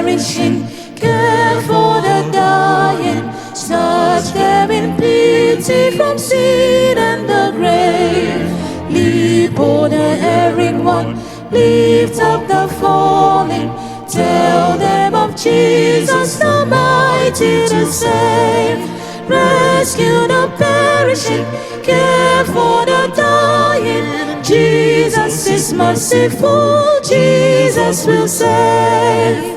perishing, care for the dying, touch them in pity from sin and the grave. Leap on the erring one, lift up the falling, tell them of Jesus the mighty to save. Rescue the perishing, care for the dying, Jesus is merciful, Jesus will save.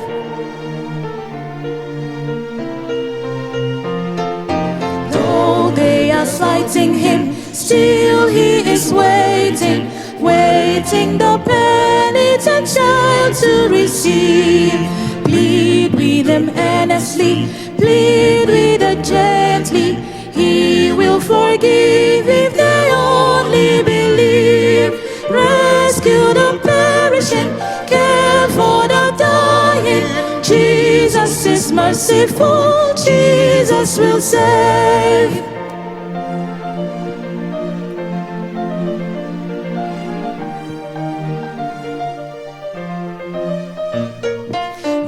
Though they are slighting him, still he is waiting, waiting the penitent child to receive. Plead with them earnestly, plead with them gently, he will forgive if they only believe. Rescue the perishing, care for the dying, Jesus is merciful, Jesus will save.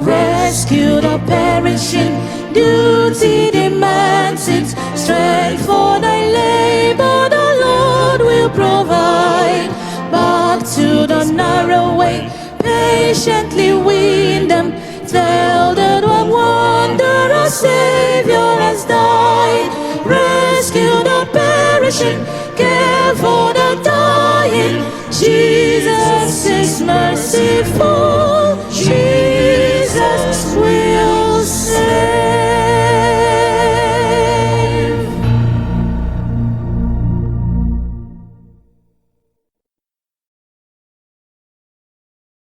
Rescue the perishing, duty demands it. Strength for thy labor the Lord will provide. Back to the narrow way, patiently win them. Tell that one wonder a Savior has died. Rescue the perishing, care for the dying, Jesus is mercy.